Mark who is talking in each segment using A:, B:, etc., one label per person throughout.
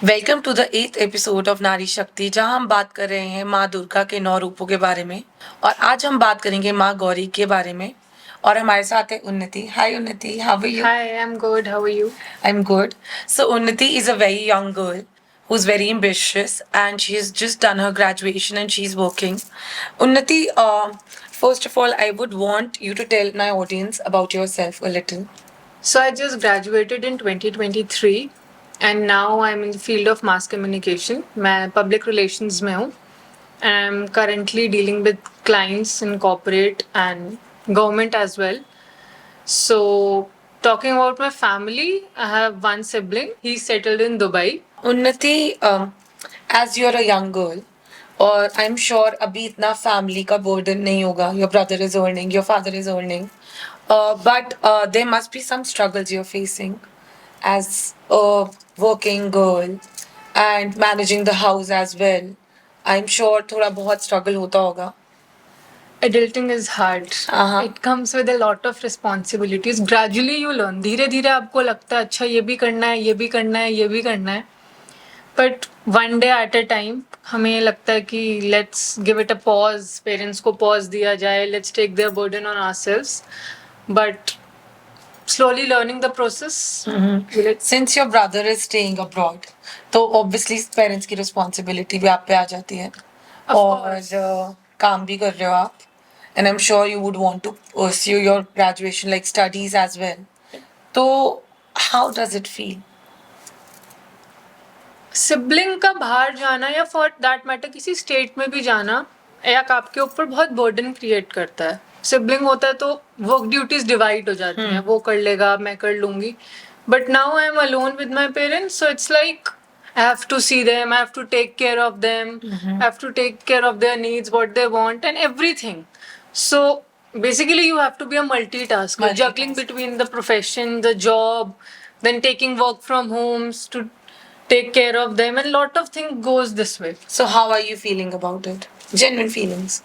A: Welcome to the 8th episode of Nari Shakti, जहां हम बात कर रहे हैं माँ दुर्गा के 9 रूपों के बारे में। और आज हम बात करेंगे माँ गौरी के बारे में। और हमारे साथ है Unnati. Hi Unnati, how are you?
B: Hi, I'm good. How are you?
A: I'm good. So Unnati is a very young girl who's very ambitious, and she has just done her graduation and she's working. Unnati, first of all, I would want you to tell my audience about yourself a little.
B: So, I just graduated in 2023 and now I'm in the field of mass communication. मैं public relations में हूँ. I'm currently dealing with clients in corporate and government as well. So, talking about my family, I have one sibling. He's settled in Dubai.
A: उन्नति, as you're a young girl, और आई am sure अभी इतना family का burden नहीं होगा. Your brother is earning, your father is earning, but there must be some struggles you are facing as a working girl and managing the house as well. I am sure थोड़ा बहुत struggle होता होगा.
B: Adulting is hard.
A: Uh-huh.
B: It comes with a lot of responsibilities. Gradually you learn. धीरे धीरे आपको लगता है अच्छा ये भी करना है, ये भी करना है, ये भी करना है. But one day at a time हमें ये लगता है कि let's give it a pause, parents को पॉज दिया जाए, let's take their burden on ourselves. But slowly learning the process.
A: Since your brother is staying abroad, तो ऑब्वियसली पेरेंट्स की रिस्पॉन्सिबिलिटी भी आप पे आ जाती है. और काम भी कर रहे हो आप, and I'm sure you would want to pursue your graduation like studies as well. So how does it feel?
B: Sibling का बाहर जाना या फॉर दैट मैटर किसी स्टेट में भी जाना एक आपके ऊपर बहुत बर्डन क्रिएट करता है. सिबलिंग होता है तो वर्क ड्यूटीज डिवाइड हो जाती हैं, वो कर लेगा मैं कर लूंगी. But now I am alone with my parents, so it's like I have to see them, I have to take care of them, I have to take care of their needs, what they want, and everything. So basically, you have to be a multitasker, juggling between the profession, the job, then taking work from homes to take care of them, and lot of things goes this way.
A: So how are you feeling about it? Genuine feelings,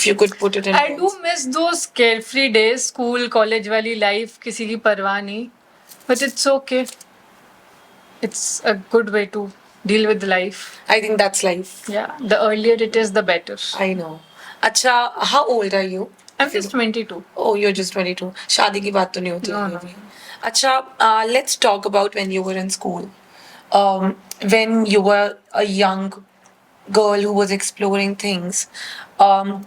A: if you could put it in
B: I
A: words.
B: do miss those carefree days, school, college वाली life, किसी की परवाह नहीं. But it's okay. It's a good way to deal with life.
A: I think that's life.
B: Yeah, the earlier it is, the better.
A: I know. Acha, how old are you?
B: I'm just 22.
A: Oh, you're just 22. शादी की बात तो नहीं होती
B: No,
A: अभी
B: no.
A: भी. अच्छा, let's talk about when you were in school. When you were a young girl who was exploring things.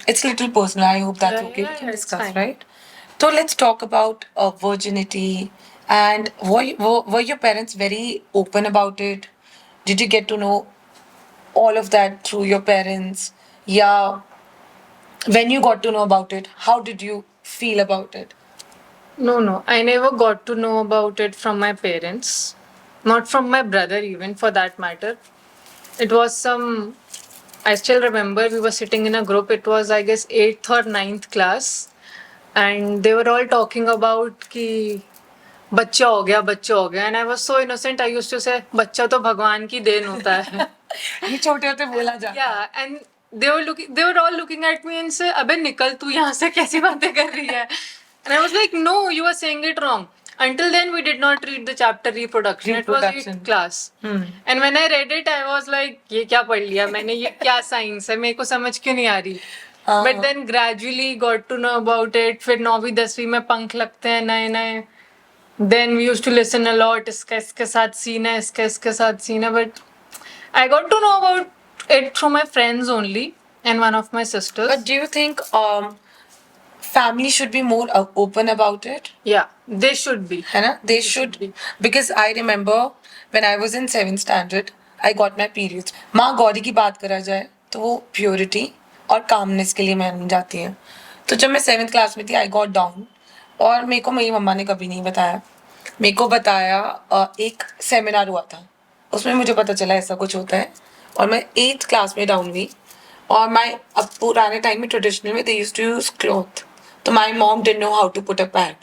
A: It's a little personal. I hope that's okay. We can
B: it's
A: discuss,
B: fine.
A: right? So let's talk about virginity. And were your parents very open about it? Did you get to know all of that through your parents? Yeah. When you got to know about it, how did you feel about it?
B: No. I never got to know about it from my parents. Not from my brother, even for that matter. It was some. I still remember we were sitting in a group. It was, I guess, 8th or 9th class. And they were all talking about कि बच्चा हो गया. And I was so innocent. I used to say, बच्चा तो भगवान की then होता है.
A: ये छोटे होते बोला जाता है.
B: Yeah, and they were all looking at me and say, अबे निकल तू यहाँ से, कैसी बातें कर रही है? And I was like, no, you are saying it wrong. Until then, we did not read the chapter reproduction. It was 8th class. And when I read it, I was like, ये क्या पढ़ लिया मैंने, ये क्या science है, मेरे को समझ क्यों नहीं आ रही? But then gradually got to know about it. फिर 9वीं 10वीं में पंख लगते हैं नए. Then we used to listen a lot. इसका इसके साथ सीन है, इसका इसके साथ सीन है. But I got to know about it from my friends only and one of my sisters.
A: But do you think family should be more open about it?
B: Yeah, they should be.
A: है ना? They should be. Because I remember when I was in 7th standard, I got my periods. माँ गौरी की बात करा जाए तो वो purity और कामनेस के लिए मानी जाती है. तो जब मैं 7th क्लास में थी, I got down. और मेरे को मेरी मम्मा ने कभी नहीं बताया. मेरे को बताया एक सेमिनार हुआ था, उसमें मुझे पता चला ऐसा कुछ होता है. और मैं 8th क्लास में डाउन हुई. और अब पुराने टाइम में ट्रेडिशनल में they used to use cloth. तो my mom didn't know how to put a pad.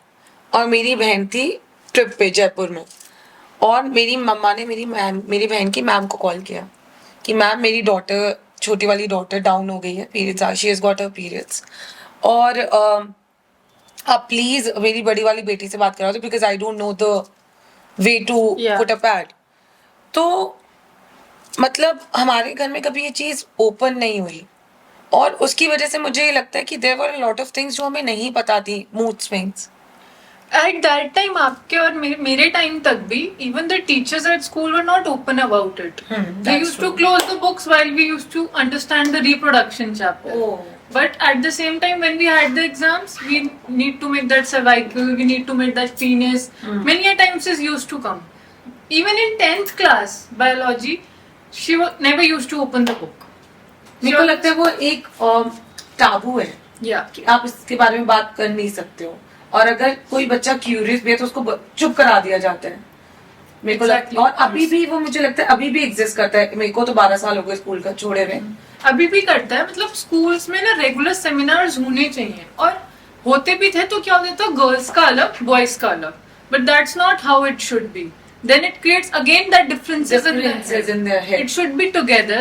A: और मेरी बहन थी ट्रिप पे जयपुर में. और मेरी मम्मा ने मेरी बहन की मैम को कॉल किया कि मैम मेरी डॉटर, छोटी वाली डॉटर डाउन हो गई है, periods, she has got her periods. और आप प्लीज मेरी बड़ी वाली बेटी से बात करा दो because I don't know the way to put a pad. तो मतलब हमारे घर में कभी ये चीज ओपन नहीं हुई, और उसकी वजह से मुझे ये लगता है कि there were lot of things जो हमें नहीं पता थी, mood swings.
B: At that time आपके और मेरे टाइम तक भी even the teachers at school were not open about it. They
A: that's
B: used to
A: true.
B: Close the books while we used to understand the reproduction chapter.
A: Oh.
B: But at the same time, when we had the exams, we need to make that cervical, we need to make that penis. Many a times is used to come. Even in 10th class biology, she never used to open the book.
A: मेरे को लगता है वो एक टाबू है
B: Yeah.
A: कि आप इसके बारे में बात कर नहीं सकते हो, और अगर कोई बच्चा क्यूरियस भी है तो उसको चुप करा दिया जाता है. मेरे को
B: Exactly.
A: लगता है, और अभी भी वो मुझे लगता है अभी भी एग्जिस्ट करता है. मेरे को तो 12 साल हो गए स्कूल का छोड़े हुए.
B: अभी भी करता है. मतलब स्कूल्स में ना रेगुलर सेमिनार्स होने चाहिए, और होते भी थे तो क्या होता था, गर्ल्स का अलग बॉयज का अलग. But that's not how it should be. Then it creates again that differences
A: in their head.
B: It should be together.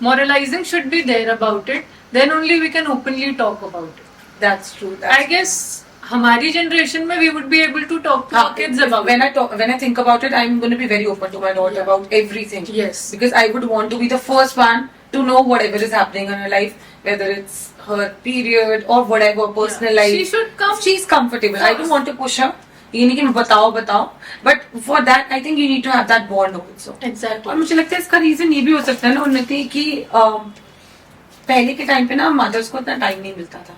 B: Moralizing should be there about it. Then only we can openly talk about it.
A: That's true.
B: I guess हमारी generation में we would be able to talk to our kids about
A: when
B: it.
A: I think about it, I'm going to be very open to my daughter about everything.
B: Yes.
A: Because I would want to be the first one to know whatever is happening in her life, whether it's her period or whatever personal life.
B: She should come.
A: She's comfortable. I don't want to push her. ये नहीं कि बताओ, but for that I think you need to have that bond also.
B: Exactly.
A: और मुझे लगता है इसका reason ये भी हो सकता है ना उन्नति कि पहले के टाइम पे ना मदर्स को इतना टाइम नहीं मिलता था.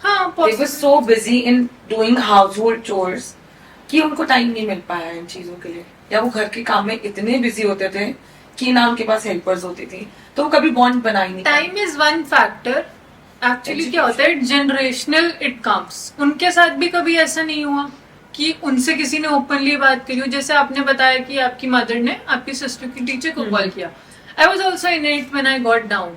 B: हाँ,
A: They were so busy in doing household chores कि उनको टाइम नहीं मिल पाया इन चीजों के लिए, या वो घर के काम में इतने बिजी होते थे कि ना उनके पास हेल्पर्स होती थी, तो वो कभी बॉन्ड बना ही नहीं.
B: Time is one factor. Actually क्या होता है, जनरेशनल इट कम्स. उनके साथ भी कभी ऐसा नहीं हुआ कि उनसे किसी ने ओपनली बात करी हो. जैसे आपने बताया कि आपकी मदर ने आपकी सिस्टर की टीचर को कॉल किया. I was also in it when I got down.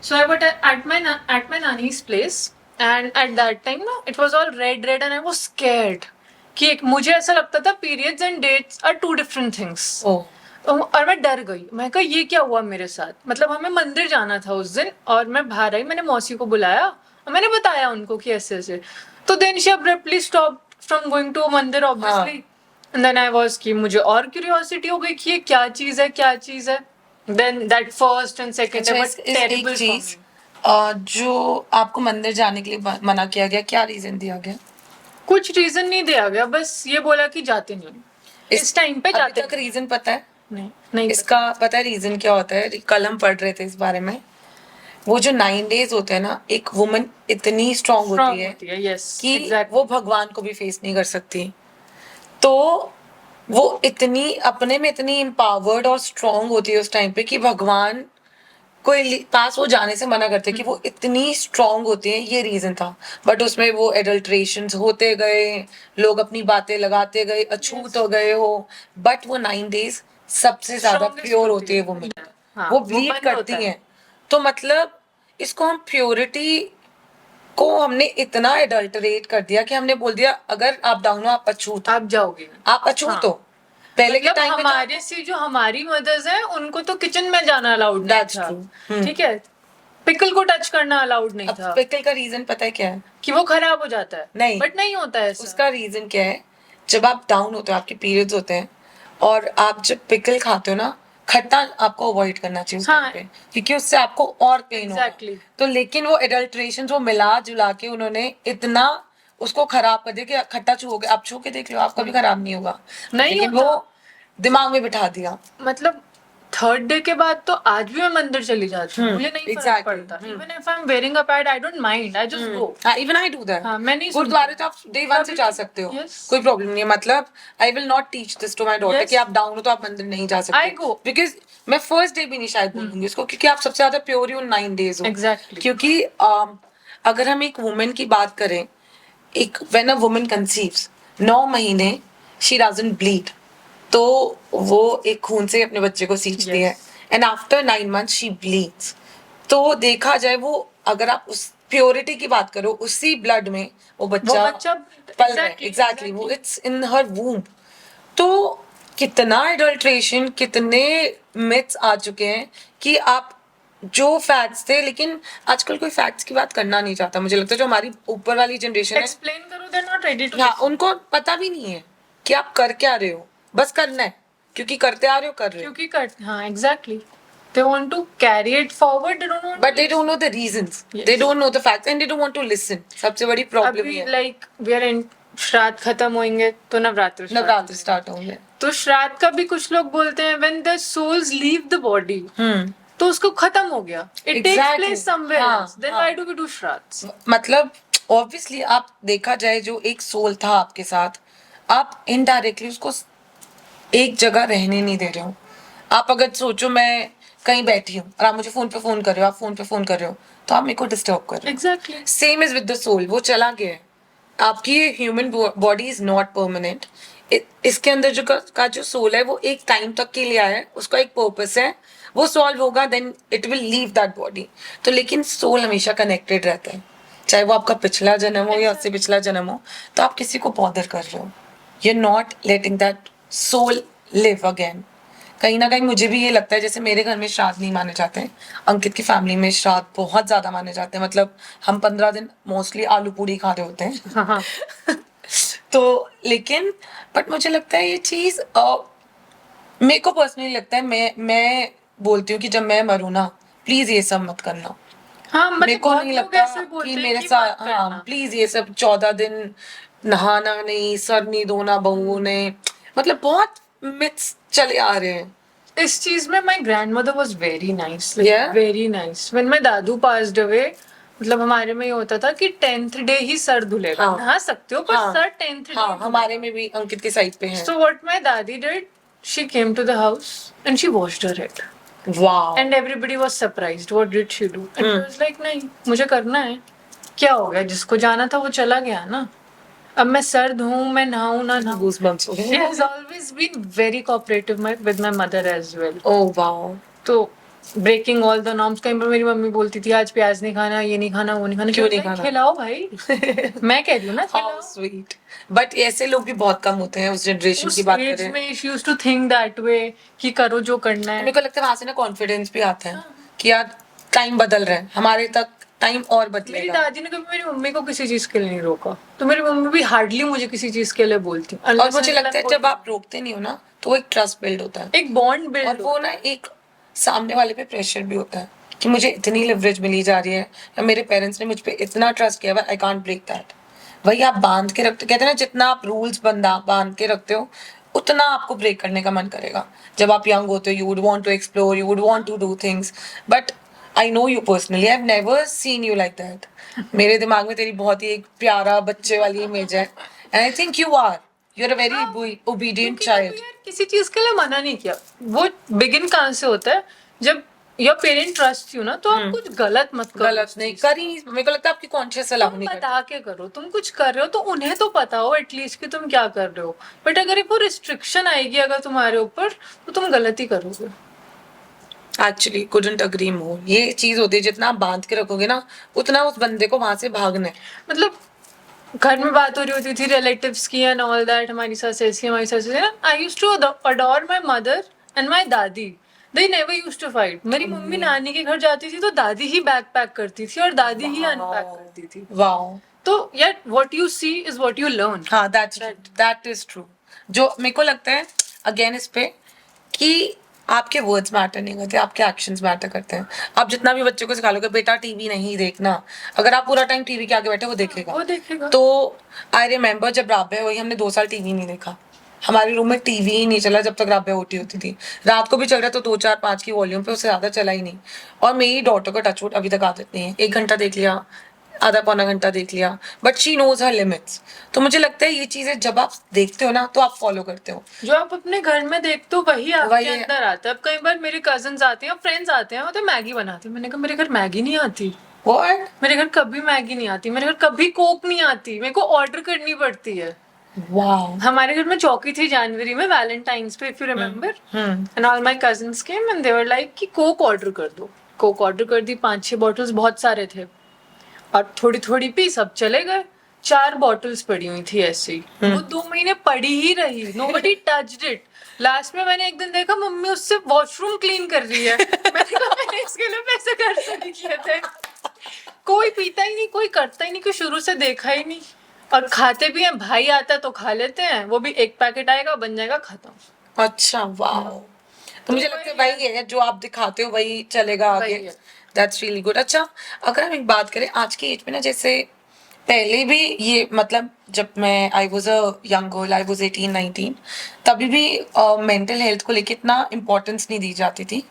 B: So I what at my nani's place, and at that time ना it was all red and I was scared कि मुझे ऐसा लगता था periods and dates are two different things. और मैं डर गई. मैं कहा ये क्या हुआ मेरे साथ. मतलब हमें मंदिर जाना था उस दिन, और मैं बाहर आई, मैंने मौसी को बुलाया और मैंने बताया उनको कि ऐसे ऐसे. तो then she abruptly stop from going to mandir obviously. And then I was कि मुझे और क्यूरियोसिटी हो गई कि ये क्या चीज है. Then that first and second day was terrible चीज.
A: जो आपको मंदिर जाने के लिए मना किया गया, क्या रीजन दिया गया?
B: कुछ रीजन नहीं दिया गया, बस ये बोला कि जाते नहीं. इस टाइम पे जाते
A: तक रीजन पता है?
B: नहीं
A: इसका पता है रीजन क्या होता है? कल हम पढ़ रहे थे इस बारे में. वो जो 9 days होते हैं ना, एक वुमन इतनी स्ट्रांग होती है
B: yes,
A: कि
B: exactly.
A: वो भगवान को भी फेस नहीं कर सकती. तो वो इतनी अपने में इतनी एम्पावर्ड और स्ट्रांग होती है उस टाइम पे कि भगवान कोई पास वो जाने से मना करते कि वो इतनी स्ट्रांग होती है. ये रीजन था. बट उसमें वो एडल्ट्रेशंस होते गए, लोग अपनी बातें लगाते गए, अछूत हो गए हो. बट वो 9 days सबसे ज्यादा
B: Strongest
A: प्योर
B: होती
A: होती है
B: है.
A: वुमन.
B: हाँ,
A: वो
B: वो
A: ब्लीड
B: बंद
A: करती
B: होता है.
A: हैं. तो मतलब इसको हम प्योरिटी को हमने इतना एडल्टरेट कर दिया कि हमने बोल दिया अगर आप डाउन हो आप अछूत,
B: आप जाओगे.
A: आप अछूत हो. पहले के
B: मतलब
A: टाइम में
B: हमारे से जो हमारी मदर्स हैं उनको तो किचन में जाना अलाउड नहीं
A: That's
B: था.
A: true.
B: ठीक है, पिकल को टच करना अलाउड नहीं था
A: पिकल का रीजन पता है क्या है?
B: कि वो खराब हो जाता है.
A: नहीं.
B: बट नहीं होता है ऐसा.
A: उसका रीजन क्या है? जब आप डाउन होते हो, आपके पीरियड्स होते हैं, और आप जब पिकल खाते हो ना, खट्टा आपको अवॉइड करना चाहिए उस
B: हाँ.
A: टाइम पे, क्योंकि उससे आपको और पेन होगा.
B: Exactly.
A: तो लेकिन वो एडल्ट्रेशन वो मिला जुला के उन्होंने इतना उसको खराब कर दिया कि खट्टा छूओगे, आप छू के देख लो, आपका भी खराब नहीं होगा.
B: नहीं
A: लेकिन
B: होता.
A: वो दिमाग में बिठा दिया.
B: मतलब थर्ड डे के बाद तो आज भी मैं मंदिर चली जाती हूँ. मुझे नहीं फर्क
A: exactly.
B: पड़ता. Even if I am wearing a pad I don't mind, I just go.
A: Even I do that.
B: हाँ, मैं नहीं
A: गुरुद्वारे तो आप डे 1 से जा सकते हो.
B: Yes.
A: कोई प्रॉब्लम नहीं है. मतलब I will not teach this to my daughter
B: Yes.
A: कि आप डाउन हो तो आप मंदिर नहीं जा सकते.
B: I go.
A: बिकॉज मैं फर्स्ट डे भी नहीं शायद बोलूंगी उसको, क्योंकि आप सबसे ज्यादा प्योर ही उन 9 days हो.
B: Exactly.
A: क्योंकि अगर हम एक वुमेन की बात करें, एक व्हेन अ वुमन कंसीव्स 9 महीने शी डजंट ब्लीड, तो वो एक खून से अपने बच्चे को सींचती है. And after 9 months she bleeds. तो देखा जाए वो, अगर आप उस प्योरिटी की बात करो, उसी ब्लड में वो बच्चा पल रहा है. एग्जैक्टली. वो इट्स इन हर वूम्ब. तो कितना एडल्ट्रेशन, कितने मिथ्स आ चुके हैं कि आप जो फैक्ट्स थे, लेकिन आजकल कोई फैक्ट्स की बात करना नहीं चाहता. मुझे लगता है जो हमारी ऊपर वाली जनरेशन है,
B: एक्सप्लेन करो, they are not ready to.
A: हाँ, उनको पता भी नहीं है कि आप कर क्या रहे हो, बस करना है. क्योंकि करते आ रहे हो, कर रहे हो,
B: क्योंकि कर हाँ exactly they want to carry it forward, they don't want
A: but they don't know the reasons, they don't know the facts and they don't want to listen. सबसे बड़ी प्रॉब्लम
B: अभी
A: ये है.
B: लाइक वी आर इन श्राद्ध खत्म होंगे तो Navratra start
A: Navratra
B: होंगे।
A: स्टार्ट होंगे.
B: तो श्राद्ध का भी कुछ लोग बोलते हैं when the souls leave the body तो उसको खत्म हो गया, it takes
A: Exactly.
B: Place somewhere
A: हाँ,
B: एल्स, देन
A: हाँ.
B: Why do we do shraddh?
A: मतलब ऑब्वियसली आप देखा जाए जो एक सोल था आपके साथ, आप इनडायरेक्टली उसको एक जगह रहने नहीं दे रहे हो. आप अगर सोचो मैं कहीं बैठी हूँ और आप मुझे फोन पे फोन कर रहे हो, आप फोन पे फोन कर रहे हो, तो आप मेरे को डिस्टर्ब कर रहे हो.
B: Exactly
A: same is with the soul, वो चला गया है. आपकी human body is not permanent. इसके अंदर का जो सोल है वो एक टाइम तक के लिए आया है, उसका एक पर्पस है, वो सॉल्व होगा then it will leave that body. तो लेकिन सोल हमेशा कनेक्टेड रहता है, चाहे वो आपका पिछला जन्म हो या उससे पिछला जन्म हो. तो आप किसी को बॉदर कर रहे हो, you are not letting that soul live again. कहीं ना कहीं मुझे भी ये लगता है, जैसे मेरे घर में श्राद्ध नहीं माने जाते हैं, अंकित की फैमिली में श्राद्ध बहुत ज्यादा माने जाते हैं. मतलब हम 15 दिन मोस्टली आलू पूड़ी खा रहे होते हैं.
B: हाँ
A: तो लेकिन बट मुझे लगता है ये चीज मेरे को पर्सनली लगता है, मैं बोलती हूँ कि जब मैं मरूँ ना, प्लीज ये सब मत करना.
B: हाँ
A: मेरे
B: मतलब
A: को
B: बहुत
A: नहीं
B: लोग
A: लगता
B: ऐसे बोलते
A: कि
B: हैं
A: मेरे
B: कि
A: साथ,
B: मत
A: हाँ
B: करना।
A: प्लीज ये सब 14 दिन नहाना नहीं, सर नहीं धोना बहुओं ने, मतलब बहुत मिथ्स चले आ रहे हैं.
B: इस चीज में my grandmother was very nice,
A: Yeah?
B: Very nice. When my Dadu passed away, मतलब हमारे में ये होता था कि 10th डे ही सर धुलेगा.
A: हाँ.
B: नहा सकते हो पर
A: हाँ.
B: Sir 10th day.
A: हाँ हमारे में भी अंकित के साइड पे है.
B: So what my daddy did, she came to the house and she washed her head.
A: Wow.
B: And everybody was surprised. What did she do? And she was like, नहीं, मुझे करना है. क्या हो गया? जिसको जाना था वो चला गया ना. अब मैं सर धोऊं, मैं नहाऊं ना नहाऊं.
A: Goosebumps हो
B: She
A: गए.
B: has always been very cooperative with my mother as well.
A: Oh wow.
B: तो ब्रेकिंग ऑल द नॉर्म्स. कहीं पर मेरी मम्मी बोलती थी आज प्याज नहीं खाना, ये नहीं खाना, वो नहीं खाना.
A: क्यों
B: She was
A: नहीं
B: like,
A: खाना?
B: खिलाओ भाई. मैं कह रही हूँ ना
A: हाउ
B: खिलाओ.
A: स्वीट. बट ऐसे लोग भी बहुत कम होते हैं उस जनरेशन
B: उस
A: की बात
B: एज
A: करें.
B: में she used to think that way कि करो जो करना
A: मेरे
B: है.
A: को लगता है वहां से ना कॉन्फिडेंस भी आता है कि यार टाइम बदल रहा है, हमारे तक टाइम और
B: मेरी
A: बदलेगा.
B: दादी ने कभी मेरी मम्मी को किसी चीज के लिए नहीं रोका, तो मेरी मम्मी भी हार्डली मुझे किसी चीज के लिए बोलती.
A: और मुझे लगता है जब आप रोकते नहीं हो ना तो वो एक ट्रस्ट बिल्ड होता है,
B: एक बॉन्ड
A: और
B: बिल्ड.
A: वो ना एक सामने वाले पे प्रेशर भी होता है कि मुझे इतनी लिवरेज मिली जा रही है, या मेरे पेरेंट्स ने मुझ पे इतना ट्रस्ट किया है, आई कांट ब्रेक दैट. वही आप बांध के रखते, कहते हैं ना जितना आप रूल्स बांध के रखते हो उतना आपको ब्रेक करने का मन करेगा. जब आप यंग होते हो you would want to explore, you would want to do things. But I know you personally, I have never seen you like that. मेरे दिमाग में तेरी बहुत ही एक प्यारा बच्चे वाली इमेज है, and I think you are a very obedient child.
B: किसी चीज के लिए मना नहीं किया. वो बिगिन कहाँ से होता है, जब योर पेरेंट ट्रस्ट यू ना, तो आप कुछ गलत मत करो.
A: गलत नहीं करी. मेरे को लगता है आपकी कॉन्शियस सलाह
B: तुम
A: नहीं करती.
B: बता के करो. तुम कुछ कर रहे हो तो उन्हें तो पता हो एटलीस्ट कि तुम क्या कर रहे हो. बट अगर एक वो रिस्ट्रिक्शन आएगी अगर तुम्हारे ऊपर, तो तुम गलत ही करोगे.
A: एक्चुअली कुडंट अग्री मोर. ये चीज होती है, जितना आप बांध के रखोगे ना उतना उस बंदे को वहां से भागना है.
B: मतलब घर में बात हो रही होती थी रिलेटिव्स की एंड ऑल दैट, हमारी सास ऐसी, हमारी सास ऐसी. I used to adore my mother and my dadi. They never used to fight. मेरी मम्मी नानी के घर जाती थी तो दादी ही बैग पैक करती थी और दादी ही अनपैक करती थी.
A: वाओ.
B: तो यार what you see is what you learn.
A: हाँ दैट इज ट्रू. जो मेरे को लगता है अगेन इस पे कि आपके वर्ड्स मैटर नहीं करते, आपके एक्शंस मैटर करते हैं. आप जितना भी बच्चे को सिखा लोगे बेटा टीवी नहीं देखना, अगर आप पूरा टाइम टीवी के आगे बैठे वो देखेगा.
B: वो देखेगा.
A: तो आई रिमेम्बर जब राबे हुई हमने 2 साल टीवी नहीं देखा. हमारे रूम में टीवी ही नहीं चला जब तक राबे होती थी. रात को भी चल रहा तो 2 4 5 की वॉल्यूम पे, उससे ज्यादा चला ही नहीं. और मेरी डॉटर का टचवुड अभी तक आदत नहीं है. 1 घंटा देख लिया, आधा पौना घंटा देख लिया, but she knows her limits. तो मुझे लगता है ये चीजें जब आप देखते हो ना तो आप फॉलो करते हो.
B: जो आप अपने घर में देखते हो वही आपके
A: वही-
B: अंदर आता है. अब कई बार मेरे कजन्स आते हैं, फ्रेंड्स आते हैं, वो तो मैगी बनाते हैं. मैंने कहा मेरे घर मैगी नहीं आती.
A: What?
B: मेरे घर कभी मैगी नहीं आती. मेरे घर कभी कोक नहीं आती. मेरे को ऑर्डर करनी पड़ती है.
A: Wow.
B: हमारे घर में चौकी थी जनवरी में वैलेंटाइंस पे, if you remember. And all my cousins came and they were like कि कोक ऑर्डर कर दो. कोक ऑर्डर कर दी. 5-6 बॉटल्स, बहुत सारे थे, और थोड़ी थोड़ी पी, सब चले गए. 4 बॉटल्स पड़ी हुई थी ऐसे ही. वो 2 महीने पड़ी ही रही. Nobody touched it. लास्ट में मैंने एक दिन देखा मम्मी उससे वॉशरूम क्लीन कर रही है. मैंने कहा मैंने इसके लिए पैसे खर्च नहीं किए थे. कोई पीता ही नहीं, कोई करता ही नहीं, कोई शुरू से देखा ही नहीं. और खाते भी हैं, भाई आता है तो खा लेते हैं, वो भी एक पैकेट आएगा बन जाएगा खत्म.
A: अच्छा, वाओ। तो मुझे लगता है वही है जो आप दिखाते हो वही चलेगा आगे।
B: वही है।
A: That's really good. अच्छा, अगर हम एक बात करें आज की एज में ना, जैसे पहले भी ये मतलब जब मैं I was a young girl, I was 18-19, तभी भी मेंटल हेल्थ को लेके इतना इम्पोर्टेंस नहीं दी जाती थी,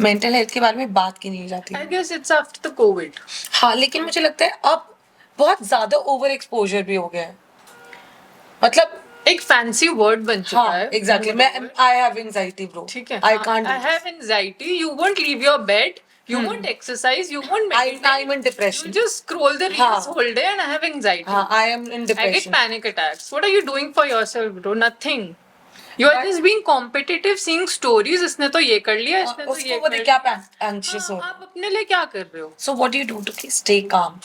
A: मेंटल हेल्थ के बारे में बात की नहीं जाती
B: I
A: थी।
B: guess it's after the COVID.
A: हाँ, लेकिन मुझे लगता है अब बहुत ज्यादा ओवर एक्सपोजर भी हो गया है, मतलब
B: एक फैंसी वर्ड बन चुका
A: हाँ
B: है।
A: एग्जैक्टली। मैं आई हैव एंजाइटी ब्रो,
B: ठीक है,
A: I can't
B: I have anxiety. You won't leave your bed. You won't exercise. You won't meditate.
A: I'm in depression.
B: You just scroll the reels
A: हाँ.
B: whole day and I have anxiety.
A: हाँ, I am in
B: I get
A: depression.
B: panic attacks. What are you doing for yourself, bro? Nothing. You are
A: But-
B: just being competitive, seeing stories. इसने तो ये कर लिया, इसने तो
A: उसको
B: ये
A: वो
B: कर
A: देख
B: लिया।
A: के आप anxious हो।
B: आप अपने लिए क्या कर रहे हो?
A: So what do you do to stay calm?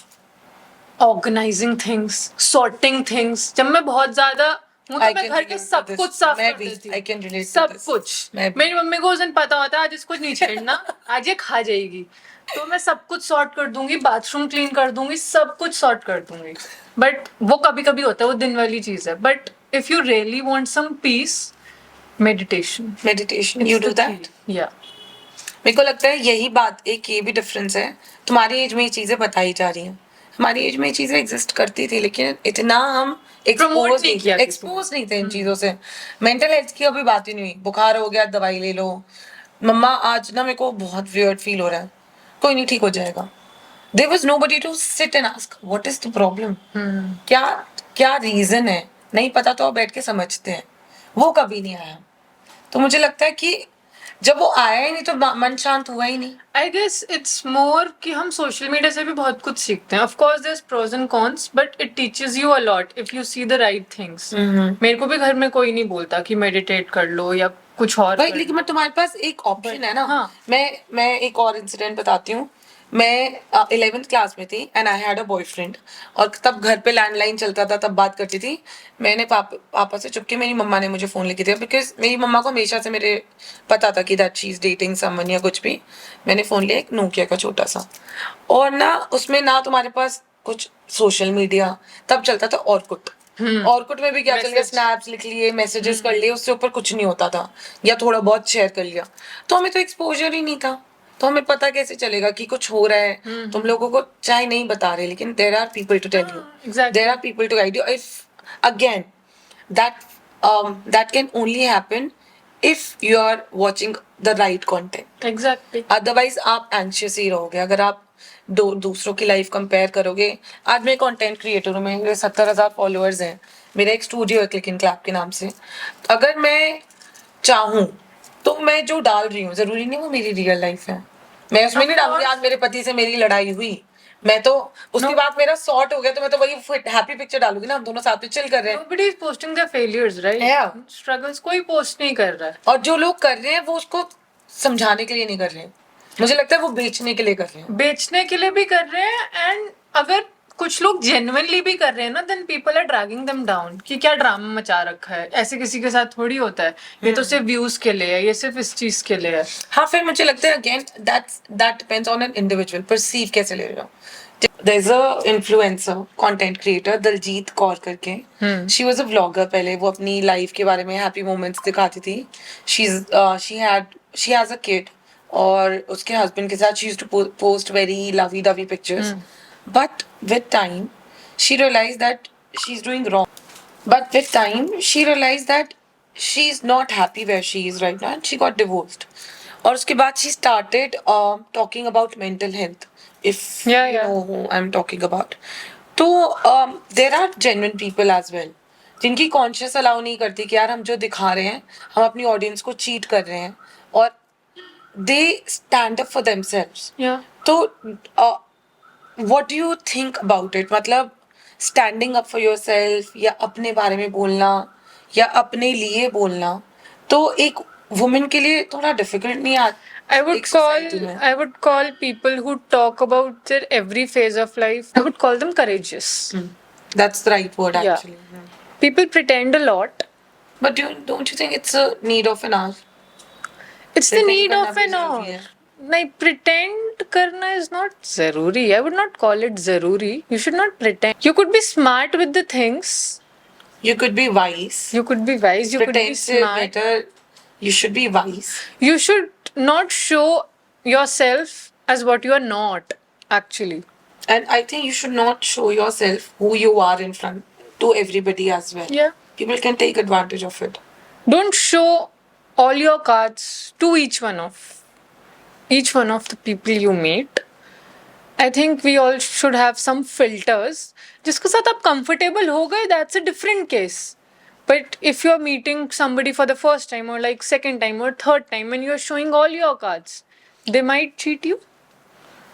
B: Organizing things, sorting things. जब मैं बहुत ज्यादा हूँ तो
A: I
B: मैं
A: can
B: घर के
A: relate to
B: सब
A: this.
B: कुछ साफ
A: मैं
B: कर
A: भी,
B: देती
A: I can relate to
B: सब
A: this.
B: कुछ।
A: मैं भी।
B: मेरी मम्मी को उस दिन पता होता है आज इसको नहीं छेड़ना, आज ये खा जाएगी, तो मैं सब कुछ सॉर्ट कर दूंगी, बाथरूम क्लीन कर दूंगी, सब कुछ सॉर्ट कर दूंगी। बट वो कभी कभी होता है, वो दिन वाली चीज है। But if you really want some peace, meditation.
A: Meditation, you do that?
B: या
A: मेरे को लगता है यही बात, एक ये भी डिफरेंस है, तुम्हारी एज में ये चीजें बताई जा रही हैं, हमारी एज में ये चीजें एग्जिस्ट करती थी लेकिन इतना हम
B: Promote नहीं किया किसी को।
A: एक्सपोज नहीं थे इन चीजों से। मेंटल हेल्थ की अभी बात ही नहीं हुई, बुखार हो गया दवाई ले लो, मम्मा आज ना मेरे को बहुत वियर्ड फील हो रहा है, कोई नहीं ठीक हो जाएगा। There was nobody to sit and ask what is the problem, क्या क्या रीजन है, नहीं पता तो आप बैठ के समझते हैं, वो कभी नहीं आया। तो मुझे लगता है कि जब वो आया ही नहीं तो मन शांत हुआ ही नहीं।
B: आई गेस इट्स मोर कि हम सोशल मीडिया से भी बहुत कुछ सीखते हैं। Of course there is pros and cons, but it teaches you a lot if you see the right things. मेरे को भी घर में कोई नहीं बोलता कि मेडिटेट कर लो या कुछ और
A: भाई
B: कर
A: लेकिन
B: लो।
A: मैं तुम्हारे पास एक ऑप्शन है ना।
B: हाँ।
A: मैं एक और इंसिडेंट बताती हूँ। मैं 11th क्लास में थी and I had a boyfriend, और तब घर पे लैंडलाइन चलता था, तब बात करती थी। मैंने पापा से चुपके, मेरी मम्मा ने मुझे फ़ोन लेके दिया बिकॉज मेरी मम्मा को हमेशा से मेरे पता था कि that she is dating someone या कुछ भी। मैंने फ़ोन लिया एक नोकिया का छोटा सा, और ना उसमें ना तुम्हारे पास कुछ सोशल मीडिया, तब चलता था ऑर्कुट। ऑर्कुट में भी क्या चल गया,
B: Message.
A: स्नैप्स लिख लिए, मैसेजेस कर लिए, उससे ऊपर कुछ नहीं होता था, या थोड़ा बहुत शेयर कर लिया। तो हमें तो एक्सपोजर ही नहीं था, तो हमें पता कैसे चलेगा कि कुछ हो रहा है। तुम लोगों को चाहे नहीं बता रहे, लेकिन there are people to tell you,
B: exactly.
A: There are people to guide you. If again that can only happen if you are watching the right content.
B: Exactly.
A: Otherwise आप एंशियस ही रहोगे अगर आप दूसरों की लाइफ कंपेयर करोगे। आज मैं content creator हूँ, मेरे 70,000 फॉलोअर्स हैं, मेरा एक स्टूडियो है क्लिक एंड क्लैप के नाम से। अगर मैं चाहूँ तो मैं जो डाल रही हूँ जरूरी नहीं वो मेरी रियल लाइफ है, मैं उसमें नहीं डालूंगी आज मेरे पति से मेरी लड़ाई हुई, मैं तो उसके बाद मेरा सॉर्ट हो गया तो मैं तो वही हैप्पी पिक्चर डालूंगी ना, हम दोनों साथ में चिल कर रहे हैं।
B: Nobody is posting their failures, right?
A: Yeah.
B: Struggles कोई पोस्ट नहीं कर रहा है।
A: और जो लोग कर रहे हैं वो उसको समझाने के लिए नहीं कर रहे हैं, मुझे लगता है वो बेचने के लिए कर रहे हैं।
B: बेचने के लिए भी कर रहे हैं, एंड अगर कुछ लोग जेन्युइनली भी कर रहे हैं ना, then people are dragging them down कि क्या ड्रामा मचा रखा है, ऐसे किसी के साथ थोड़ी होता है, ये तो सिर्फ व्यूज के लिए है, ये सिर्फ इस चीज के लिए है।
A: हाँ, फिर मुझे लगता है again that depends on an individual, perceive कैसे ले रहे हो। There is a influencer content creator Diljit Kaur करके, शी वाज अ व्लॉगर पहले, वो अपनी लाइफ के बारे में हैप्पी मोमेंट्स दिखाती थी। शी हैज अ किड, और उसके हस्बैंड के साथ she used to post very lovey dovey pictures, but with time she realised that she is doing wrong, but with time she realized that she is not happy where she is right now and she got divorced. और उसके बाद she started talking about mental health, if
B: Yeah,
A: you
B: yeah.
A: know who I'm talking about. तो there are genuine people as well जिनकी conscious allow नहीं करती कि यार हम जो दिखा रहे हैं हम अपनी ऑडियंस को चीट कर रहे हैं, और they stand up for themselves.
B: Yeah.
A: तो what do you think about it, मतलब स्टैंडिंग अप फॉर योरसेल्फ या अपने बारे में बोलना या अपने लिए बोलना, तो एक वुमेन के लिए थोड़ा डिफिकल्ट नहीं है
B: I would
A: एक society में?
B: I would call people who talk about their every phase of life, I would call them courageous.
A: That's the right word
B: Yeah.
A: actually.
B: People pretend a lot.
A: But don't you think it's a need of an hour?
B: It's the
A: Pretend
B: need
A: करना
B: of
A: भी
B: an
A: जरूरी
B: hour.
A: है।
B: नहीं, pretend करना is not zaruri. I would not call it zaruri. You should not pretend. You could be smart with the things.
A: You could be wise.
B: You could be wise. You could be
A: Pretend से
B: smart.
A: better You should be wise.
B: You should not show yourself as what you are not, actually.
A: And I think you should not show yourself who you are in front to everybody as well.
B: Yeah.
A: People can take advantage of it.
B: Don't show all your cards to each one of the people you meet. I think we all should have some filters. जिसके साथ आप comfortable हो गए, that's a different case. But if you're meeting somebody for the first time or like second time or third time and you're showing all your cards, they might cheat you.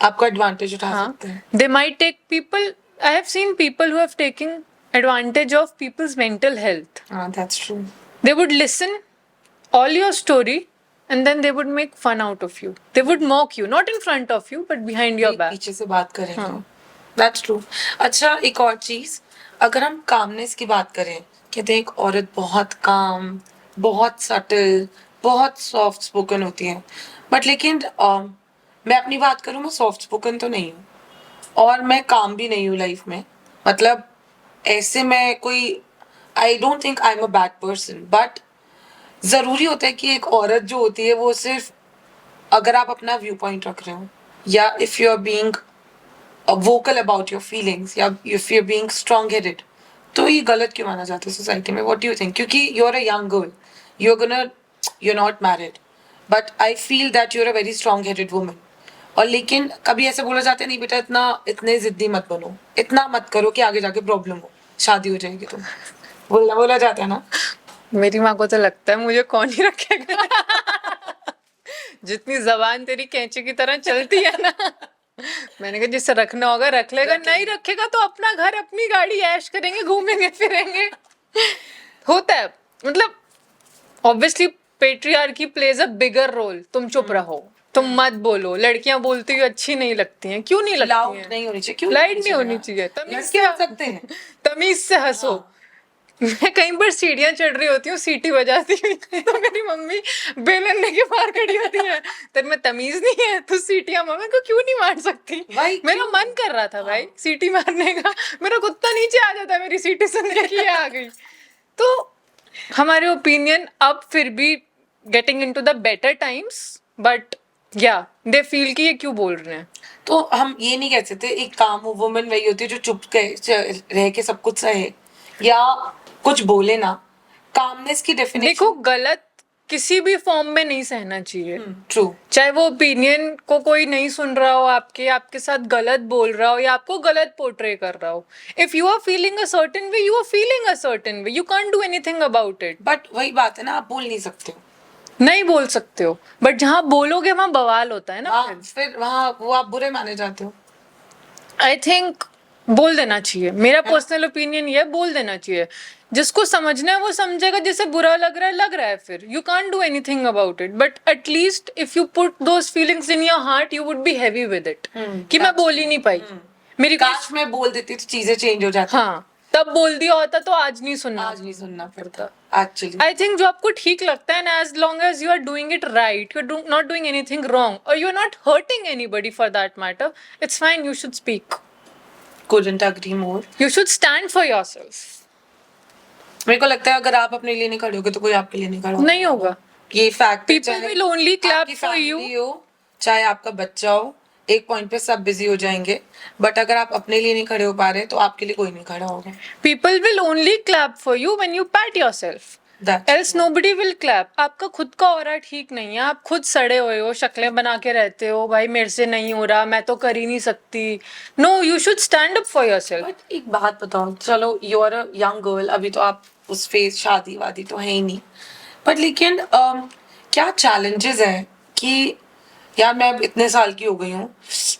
A: आपका advantage उठा
B: हाँ.
A: सकते हैं.
B: They might take people. I have seen people who have taken advantage of people's mental health.
A: That's true.
B: They would listen all your story and then they would make fun out of you. They would mock you, not in front of you, but behind your back.
A: पीछे से बात करेंगे.
B: हाँ.
A: That's true. अच्छा, एक और चीज, अगर हम कामनेस की बात करें, कहते हैं एक औरत बहुत काम, बहुत सटल, बहुत सॉफ्ट स्पोकन होती है. बट लेकिन मैं अपनी बात करूँ, मैं सॉफ्ट स्पोकन तो नहीं हूँ और मैं काम भी नहीं हूँ लाइफ में. मतलब ऐसे मैं कोई, I don't think I am a bad person, but ज़रूरी होता है कि एक औरत जो होती है वो सिर्फ, अगर आप अपना व्यू पॉइंट रख रहे हो या if you are being vocal about your feelings या if you're being strong headed, तो ये गलत क्यों माना जाता है सोसाइटी में? What do you think? क्योंकि you're a young girl, you're not married, but I feel that you're a very strong headed woman. और लेकिन कभी ऐसे बोला जाता है, नहीं बेटा इतने जिद्दी मत बनो, इतना मत करो कि आगे जाके प्रॉब्लम हो, शादी हो जाएगी तो. बोला जाता है ना.
B: मेरी माँ को तो लगता है मुझे कौन ही रखेगा. जितनी जबान तेरी कैंची की तरह चलती है ना. मैंने कहा जिससे रखना होगा रख लेगा, नहीं रखेगा तो अपना घर अपनी गाड़ी ऐश करेंगे, घूमेंगे फिरेंगे. होता है, मतलब obviously patriarchy plays a bigger role. तुम चुप रहो, तुम मत बोलो. लड़कियां बोलती हुई अच्छी नहीं लगती हैं. क्यों नहीं लगती
A: लाउड
B: हैं?
A: नहीं होनी चाहिए. क्यों
B: लाइट नहीं होनी चाहिए. तमीज से
A: हो सकते हैं.
B: तमीज से हंसो. मैं कहीं पर सीढ़ियां चढ़ रही होती हूँ, सीटी बजाती हुई, तो मेरी मम्मी बेलन लेके बाहर खड़ी होती है. तेरे में तमीज नहीं है, तू सीटियां मम्मी को क्यों नहीं मार सकती? मेरा मन कर रहा था भाई सीटी मारने का. मेरा कुत्ता नीचे आ जाता मेरी सीटी सुन के कि ये आ गई. तो हमारे ओपिनियन अब फिर भी getting into the better times, but या दे फील कि ये क्यों बोल रहे हैं.
A: तो हम ये नहीं कह सकते एक काम वुमन वही होती है जो चुप रह के सब कुछ सहे या कुछ बोले ना. कामनेस की डेफिनेशन,
B: देखो, गलत किसी भी फॉर्म में नहीं सहना चाहिए.
A: ट्रू.
B: चाहे वो ओपिनियन को कोई नहीं सुन रहा हो, आपके साथ गलत बोल रहा हो या आपको गलत पोर्ट्रे कर रहा हो. If you are feeling a certain way, you are feeling a certain way. You can't do anything about it.
A: But वही बात है ना, आप बोल नहीं सकते हो.
B: नहीं बोल सकते हो, बट जहाँ बोलोगे वहां बवाल होता है ना.
A: फिर वहाँ वो आप बुरे माने जाते हो.
B: आई थिंक बोल देना चाहिए. मेरा पर्सनल ओपिनियन ये, बोल देना चाहिए. जिसको समझना है वो समझेगा, जिसे बुरा लग रहा है फिर you can't do anything about it. But at least if you put those feelings in your heart, you would be heavy with it कि मैं बोल ही नहीं पाई. मेरी
A: काश मैं बोल देती तो चीजें चेंज हो जाती.
B: हाँ, तब बोल दिया होता तो आज नहीं सुनना
A: पड़ता. एक्चुअली
B: आई थिंक जो आपको ठीक लगता है ना, as long as you are doing it right, you are not doing anything wrong और you are not hurting anybody for that matter, it's fine. You should speak.
A: couldn't agree more.
B: You should stand for yourself.
A: मेरे को लगता है अगर आप अपने लिए नहीं खड़े होगे तो कोई आपके लिए नहीं खड़ा होगा.
B: नहीं होगा.
A: ये fact.
B: People will only clap for you.
A: चाहे आपका बच्चा हो, एक पॉइंट पे सब बिजी हो जाएंगे, बट अगर आप अपने लिए नहीं खड़े हो पा रहे तो आपके लिए कोई नहीं खड़ा होगा.
B: People will only clap for you when you pat yourself. Else nobody will clap. आपका खुद का ऑरा ठीक नहीं है, आप खुद सड़े हुए हो, शक्लें बना के रहते हो, भाई मेरे से नहीं हो रहा, मैं तो कर ही नहीं सकती. No, you should stand up for yourself.
A: But एक बात बताओ, चलो you are a young girl, अभी तो आप उस फेज शादी वादी तो है ही नहीं, बट लेकिन क्या चैलेंजेस हैं कि यार मैं अब इतने साल की हो गई हूँ,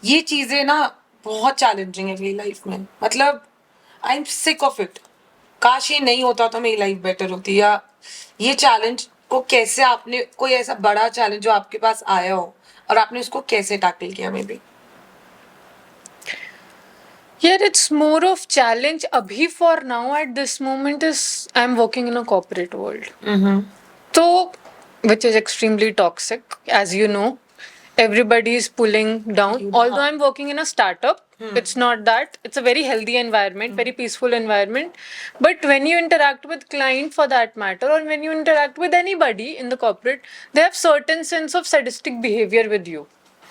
A: ये चीज़ें ना बहुत चैलेंजिंग है मेरी लाइफ में. मतलब I am sick of it. काश ये नहीं होता तो मेरी लाइफ बेटर होती. या ये चैलेंज को कैसे आपने, कोई ऐसा बड़ा चैलेंज जो आपके पास आया हो और आपने उसको कैसे टैकल किया? May be
B: Yeah, it's more of challenge. Abhi for now at this moment is I'm working in a corporate world. So, which is extremely toxic, as you know. everybody is pulling down.
A: You
B: Although
A: down.
B: I'm working in a startup, it's not that. It's a very healthy environment, very peaceful environment. But when you interact with client for that matter, or when you interact with anybody in the corporate, they have certain sense of sadistic behavior with you.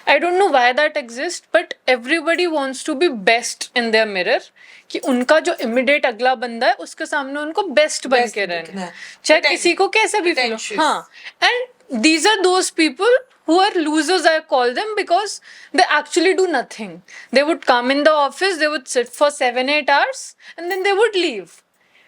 B: I don't know why that exists, but everybody wants to be best in their mirror. कि उनका जो immediate अगला बंदा है उसके सामने उनको best बन
A: Best
B: के
A: दिखना
B: रहना है,
A: है।
B: चाहे
A: Pretend-
B: किसी को कैसे भी feel हो.
A: pretentious.
B: हाँ, and these are those people who are losers, I call them, because they actually do nothing. They would come in the office, they would sit for 7-8 hours, and then they would leave.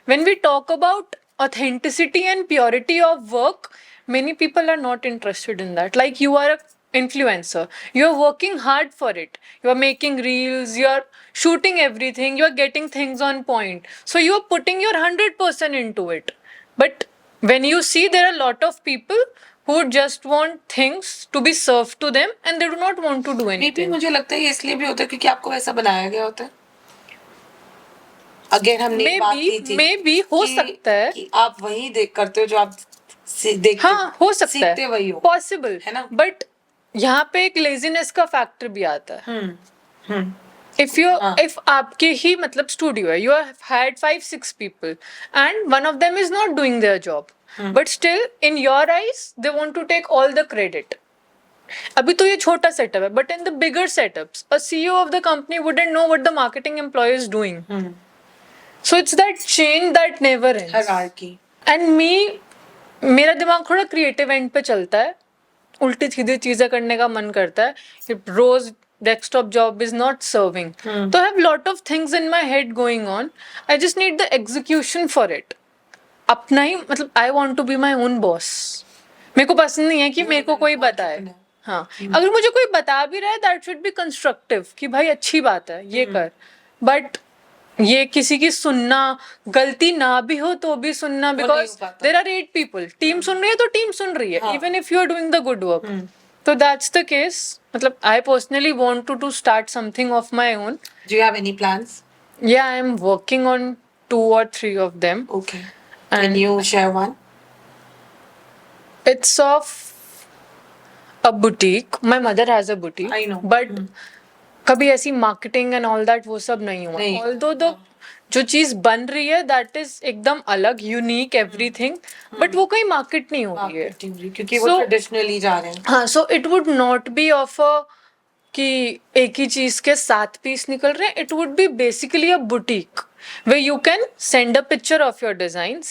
B: When we talk about authenticity and purity of work, many people are not interested in that. Like, you are a influencer, you're working hard for it, you're making reels, you're shooting everything, you're getting things on point, so you're putting your 100% into it. But when you see, there are a lot of people who just want things to be served to them and they do not want to do
A: Maybe
B: anything.
A: मुझे लगता है ये इसलिए भी होता है क्योंकि आपको वैसा बनाया गया होता है. अगेन हमने एक बात की थी
B: Maybe हो सकता है.
A: कि आप वही देख करते हो जो आप देखते
B: हाँ, हो सकता
A: सीखते
B: है,
A: वही हो.
B: पॉसिबल
A: है ना?
B: बट यहाँ पे एक लेजीनेस का फैक्टर भी आता है. If आपके ही मतलब स्टूडियो है, you have had 5-6 people and one of them is not doing their job, but still in your eyes they want to take all the credit. अभी तो ये छोटा सेटअप है, but in the bigger setups, a CEO of the company wouldn't know what the marketing employee is doing. So it's that chain that never ends.
A: Hierarchy.
B: And मेरा दिमाग थोड़ा creative and पे चलता है, उल्टी सीधी चीजें करने का मन करता है. रोज desktop job is not serving, तो I have lot of things in my head going on. I just need the execution for it. अपना ही मतलब I want to be my own boss. मेरे को पसंद नहीं है कि मेरे को कोई बताए. हाँ, अगर मुझे कोई बता भी रहा है दैट शुड बी कंस्ट्रक्टिव कि भाई अच्छी बात है ये कर, बट ये किसी की सुनना, गलती ना भी हो तो भी सुनना, because there are 8 people. Team सुन रही है तो टीम सुन रही है, even if you are doing the good work. तो दैट्स द केस. मतलब I personally want to start something of my own.
A: Do you have any plans?
B: Yeah, I am working on 2 or 3 of them.
A: Okay. Can you share one?
B: It's of a boutique. My mother has a boutique.
A: I know.
B: But कभी ऐसी marketing and all that वो सब नहीं हुआ.
A: नहीं.
B: Although जो चीज बन रही है दैट इज एकदम अलग, यूनिक, एवरीथिंग, बट वो कहीं मार्केट नहीं हो रही है.
A: क्योंकि वो ट्रेडिशनली जा रहे हैं.
B: हाँ, so it would not be of a कि एक ही चीज के 7 पीस निकल रहे हैं. It would be basically a boutique way you can send a picture of your design,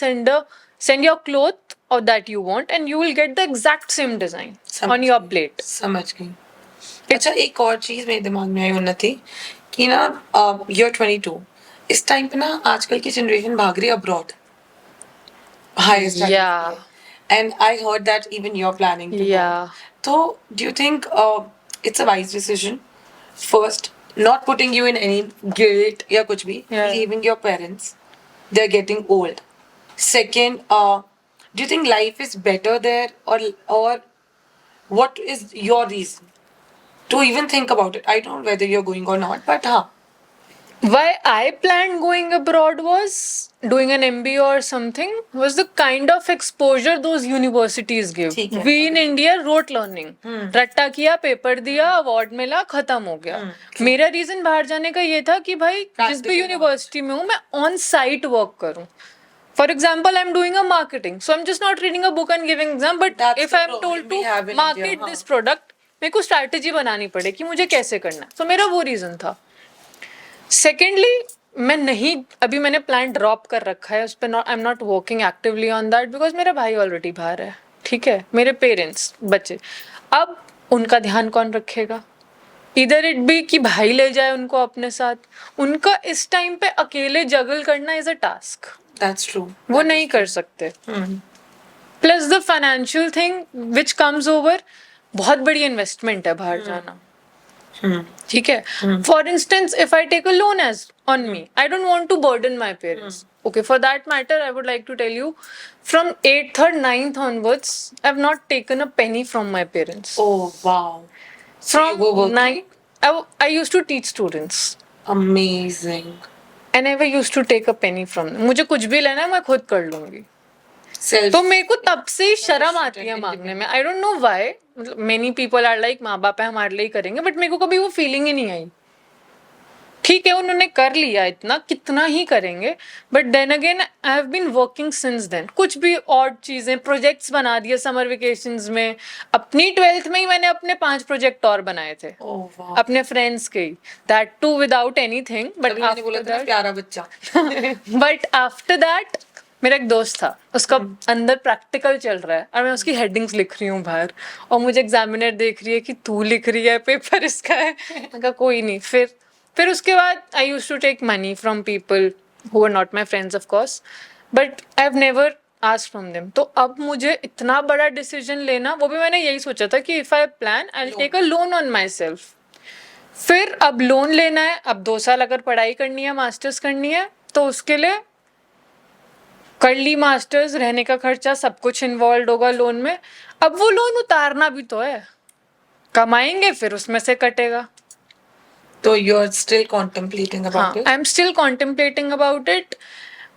B: send your cloth or that you want and you will get the exact same design on your plate.
A: समझ गई. अच्छा, एक और चीज मेरे दिमाग में आई उन्नति कि ना you're 22. इस टाइम पे ना आजकल की जनरेशन भाग रही है abroad. Higher studies.
B: Yeah.
A: And I heard that even you're planning to go.
B: Yeah.
A: So do you think it's a wise decision? First, not putting you in any guilt या कुछ भी,
B: Yeah.
A: leaving your parents. They're getting old. Second, do you think life is better there or what is your reason to even think about it? I don't know whether you're going or not, but
B: Why I planned going abroad was doing an MBA or something, was the kind of exposure those universities give.
A: ठीक है.
B: We in India wrote learning. रट्टा किया, paper दिया, award मिला, खत्म हो गया. मेरा रीजन बाहर जाने का ये था कि भाई जिस भी
A: Practical
B: यूनिवर्सिटी में हूँ मैं ऑन साइट वर्क करूँ. For example, I'm doing a marketing, so I'm just not reading a book and giving exam. But
A: That's
B: if
A: the
B: I'm
A: problem
B: told
A: we
B: to
A: have in
B: market
A: India,
B: this product, मेरे को strategy बनानी पड़े कि मुझे कैसे करना है. So मेरा वो रीजन था. सेकेंडली, मैं नहीं, अभी मैंने प्लान ड्रॉप कर रखा है उस पर. I am not working actively on that because मेरा भाई ऑलरेडी बाहर है. ठीक है, मेरे पेरेंट्स, बच्चे, अब उनका ध्यान कौन रखेगा? इधर इट बी कि भाई ले जाए उनको अपने साथ. उनका इस टाइम पे अकेले जगल करना is a task.
A: that's true.
B: वो नहीं कर सकते. Plus the financial thing which comes over, बहुत बड़ी इन्वेस्टमेंट है बाहर जाना. ठीक है. For instance, if I take a loan as on me, I don't want to burden my parents. Okay, for that matter, I would like to tell you, from 8th or 9th onwards, I have not taken a penny from my parents.
A: Oh wow. So you were
B: From
A: working?
B: 9, I used to teach students.
A: Amazing.
B: I never used to take a penny from them. मुझे कुछ भी लेना है मैं खुद कर लूंगी.
A: Self
B: तो मेरे को तब से ही शर्म
A: sufficient
B: आती है
A: and
B: मांगने में. आई डोंट नो व्हाई. मतलब मेनी पीपल आर लाइक माँ बाप है हमारे लिए ही करेंगे, बट मेरे को कभी वो फीलिंग ही नहीं आई. ठीक है उन्होंने कर लिया इतना, कितना ही करेंगे, but then again I have been working since then. कुछ भी ऑड चीजें, प्रोजेक्ट्स बना दिए समर वेकेशंस में. अपनी 12th में ही मैंने अपने 5 प्रोजेक्ट और बनाए थे
A: ओह वाह,
B: अपने फ्रेंड्स के ही. That too without anything.
A: तभी मैंने बोला था ना प्यारा बच्चा.
B: बट आफ्टर दैट मेरा एक दोस्त था, उसका अंदर प्रैक्टिकल चल रहा है और मैं उसकी हेडिंग्स लिख रही हूँ बाहर, और मुझे एग्जामिनर देख रही है कि तू लिख रही है, पेपर इसका है. मैंने कहा कोई नहीं. फिर उसके बाद I used to take money from people who are not my friends of course, but I have never asked from them. तो अब मुझे इतना बड़ा डिसीजन लेना, वो भी मैंने यही सोचा था कि if I plan I will take a loan on my self. फिर अब लोन लेना है, अब 2 साल अगर पढ़ाई करनी है, मास्टर्स करनी है, तो उसके लिए कर ली मास्टर्स, रहने का खर्चा सब कुछ इन्वॉल्व होगा लोन में. अब वो लोन उतारना भी तो है, कमाएंगे फिर उसमें से कटेगा.
A: तो यू आर स्टिल कॉन्टेम्पलेटिंग
B: हाँ,
A: about it.
B: I am still contemplating about it.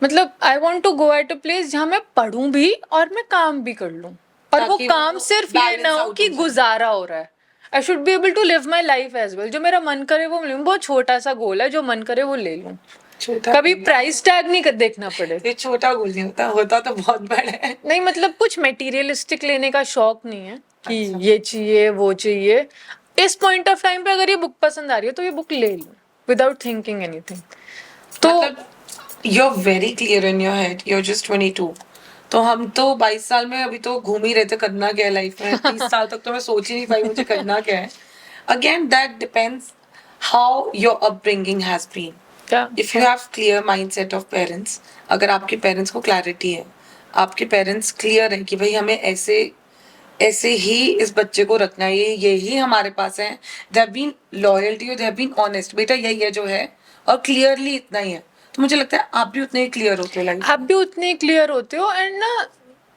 B: मतलब I want to go at a place जहाँ मैं पढ़ूं भी और मैं काम भी कर लूं, और वो
A: ताकि
B: काम
A: वो
B: सिर्फ ये
A: balance
B: ना हो
A: out
B: कि
A: हो जाए.
B: गुजारा हो रहा है. I should be able to live my life as well. जो मेरा मन करे वो लूं. बहुत छोटा सा गोल है, जो मन करे वो ले लूं.
A: छोटा
B: कभी प्राइस टैग नहीं देखना पड़े.
A: ये छोटा गोल नहीं होता, होता तो बहुत बड़ा है.
B: नहीं मतलब कुछ मटेरियलिस्टिक लेने का शौक नहीं है कि
A: अच्छा.
B: ये चाहिए वो चाहिए. इस पॉइंट ऑफ टाइम पे अगर ये बुक पसंद आ रही है तो ये बुक ले लूं विदाउट थिंकिंग एनीथिंग. तो
A: मतलब you are very clear in your head. You are just 22. तो हम तो 22 साल में अभी तो घूम ही रहे थे करना क्या है लाइफ में. 30 साल तक तो मैं सोच ही नहीं पाई मुझे करना क्या है. Again that depends how your upbringing has been.
B: क्या
A: if you have clear mindset of parents, अगर आपके पेरेंट्स को क्लैरिटी है, आपके पेरेंट्स क्लियर है कि भाई हमें ऐसे ऐसे ही इस बच्चे को रखना है, यही हमारे पास है, दे हैव बीन लॉयल्टी और दे हैव बीन ऑनेस्ट, बेटा यही है जो है, और क्लियरली इतना ही है, तो मुझे लगता है आप भी उतने ही क्लियर होते हो लाइफ.
B: आप भी उतने क्लियर होते हो. एंड ना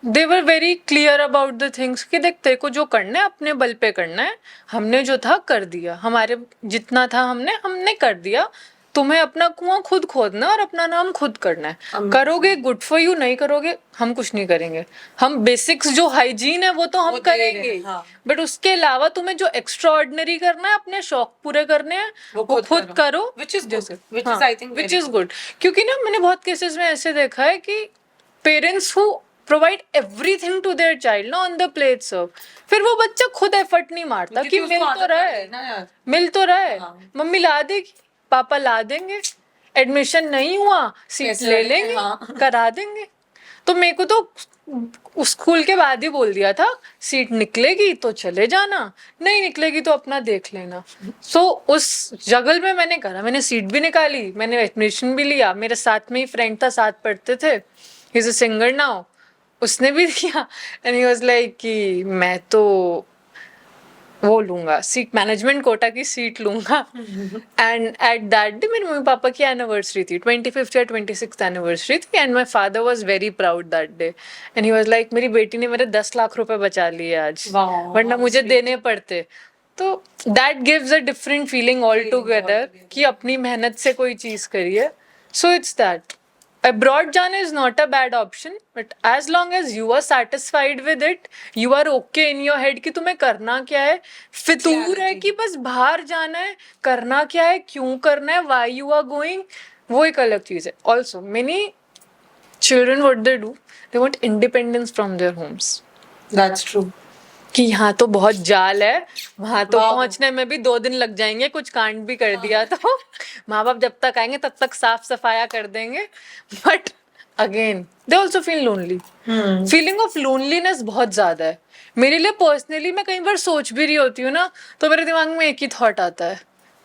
B: they were very clear about the things कि देख तेरे को जो करना है अपने बल पे करना है. हमने जो था कर दिया, हमारे जितना था हमने कर दिया. तुम्हें अपना कुआं खुद खोदना और अपना नाम खुद करना है. करोगे गुड फॉर यू, नहीं करोगे हम कुछ नहीं करेंगे. हम बेसिक्स जो हाइजीन है वो तो हम
A: वो दे रहे हैं,
B: करेंगे,
A: हाँ.
B: बट उसके अलावा तुम्हें जो एक्स्ट्रा ऑर्डिनरी करना है, अपने शौक पूरे करने हैं, वो खुद करो.
A: which is good, which
B: हाँ,
A: is I think
B: which
A: very
B: is good. क्योंकि ना मैंने बहुत केसेस में ऐसे देखा है कि parents who provide everything to their child ना ऑन द प्लेट सर्व, फिर वो बच्चा खुद एफर्ट नहीं मारता कि
A: क्योंकि
B: मिल
A: उसको
B: तो
A: आदत
B: रहा
A: पड़ गई
B: है,
A: ना यार.
B: मिल तो रहा है.
A: हाँ.
B: मम्मी ला देगी, पापा ला देंगे, एडमिशन नहीं हुआ सीट
A: पैसे
B: ले
A: वाले,
B: लेंगे,
A: हाँ.
B: करा देंगे. तो मेरे को तो उस स्कूल के बाद ही बोल दिया था सीट निकलेगी तो चले जाना, नहीं निकलेगी तो अपना देख लेना. सो उस जगल में मैंने करा, मैंने सीट भी निकाली, मैंने एडमिशन भी लिया. मेरे साथ में ही फ्रेंड था, साथ पढ़ते थे, he is a singer now, उसने भी दिया. एंड ही वाज लाइक कि मैं तो वो लूंगा, सीट मैनेजमेंट कोटा की सीट लूंगा. एंड एट दैट डे मेरे मम्मी पापा की एनिवर्सरी थी, 25th या 26th एनिवर्सरी थी. And my father was very proud that day. And he was like मेरी बेटी ने मेरे 10 लाख रुपए बचा लिए आज,
A: Wow,
B: वरना
A: how
B: मुझे
A: sweet.
B: देने पड़ते. तो that gives a different feeling all together कि अपनी मेहनत से कोई चीज करिए. सो इट्स दैट abroad जाना is not a bad option, but as long as you are satisfied with it, you are okay in your head कि तुम्हें करना क्या है. फितूर है कि बस बाहर जाना है, करना क्या है, क्यों करना है, why you are going, वो एक अलग चीज है. Also many children what they do, they want independence from their homes.
A: That's true.
B: कि यहाँ तो बहुत जाल है, वहां तो
A: वाह.
B: पहुंचने में भी 2 दिन लग जाएंगे, कुछ कांड भी कर दिया तो माँ बाप जब तक आएंगे तब तक साफ सफाया कर देंगे. But again they also feel lonely. Feeling of loneliness बहुत ज्यादा है मेरे लिए पर्सनली. मैं कई बार सोच भी रही होती हूँ ना, तो मेरे दिमाग में एक ही थॉट आता है,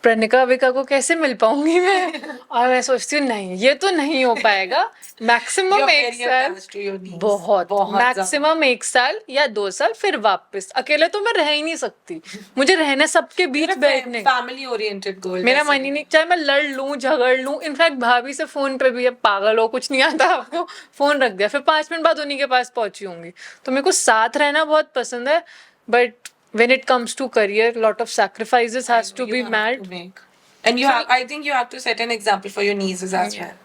B: प्रणिका विका को कैसे मिल पाऊंगी मैं. और मैं सोचती हूँ नहीं, ये तो नहीं हो पाएगा. मैक्सिमम
A: You're
B: 1
A: very
B: साल,
A: attached to your niece.
B: बहुत
A: बहुत
B: मैक्सिमम 1 साल या 2 साल, फिर वापस अकेले तो मैं रह ही नहीं सकती. मुझे रहना सबके बीच बैठने,
A: फैमिली ओरिएंटेड गोल.
B: मेरा मन ही नहीं, चाहे मैं लड़ लूं झगड़ लूं. इनफैक्ट भाभी से फोन पे भी, अब पागल हो कुछ नहीं आता आपको, फोन रख दिया, फिर 5 मिनट बाद उन्हीं के पास पहुंची होंगी. तो मेरे को साथ रहना बहुत पसंद है, but when it comes to career, lot of sacrifices has to be made.
A: And you have, I think you have to set an example for your nieces as well.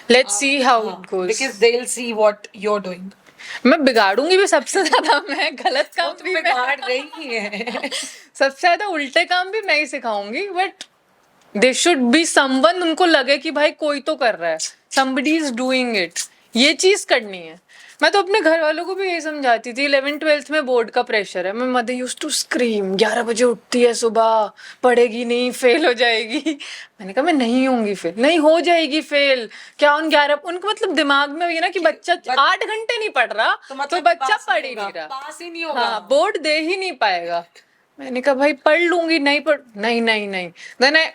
B: Let's see how it goes.
A: Because they'll see what you're doing.
B: मैं बिगाड़ूंगी भी सबसे ज्यादा, मैं गलत काम
A: तो
B: भी
A: बिगाड़ रही है।
B: सबसे ज्यादा उल्टे काम भी मैं ही सिखाऊंगी, but they should be someone, उनको लगे कि भाई कोई तो कर रहा है, somebody is doing it, ये चीज करनी है। मैं तो अपने घर वालों को भी यही समझाती थी, 11th-12th में बोर्ड का प्रेशर है, मैं मदर यूज टू स्क्रीम, 11 बजे उठती है सुबह, पढ़ेगी नहीं, फेल हो जाएगी। मैंने कहा मैं नहीं होंगी फेल, नहीं हो जाएगी फेल, क्या उन 11, उनको मतलब दिमाग में ये ना कि बच्चा 8 घंटे नहीं पढ़ रहा तो
A: मतलब
B: बच्चा
A: पास
B: पढ़ ही
A: होगा,
B: नहीं रहा,
A: पास ही नहीं होगा।
B: हाँ बोर्ड दे ही नहीं पाएगा। मैंने कहा भाई पढ़ लूंगी, नहीं पढ़, नहीं नहीं नहीं,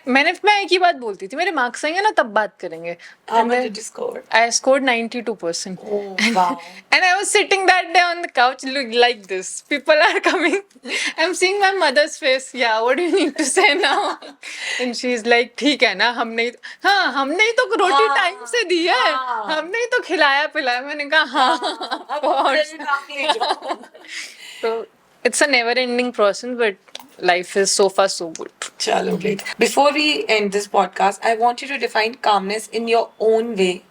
B: मैं एक ही बात बोलती थी, मेरे मार्क्स आएंगे ना तब बात करेंगे।
A: How much did you score?
B: I scored 92%.
A: Oh, wow.
B: And I was sitting that day on the couch like this. People are coming. I'm seeing my mother's face. Yeah, what do you need to say now? And she's like, ठीक है ना, हमने ही तो रोटी time से दी है, हमने ही तो खिलाया पिलाया। मैंने कहा हाँ,
A: अब
B: बहुत।
A: credit आप ले जाओ।
B: So it's a never-ending process, but life is so far so good.
A: Chalo, great. Before we end this podcast, I want you to define calmness in your own way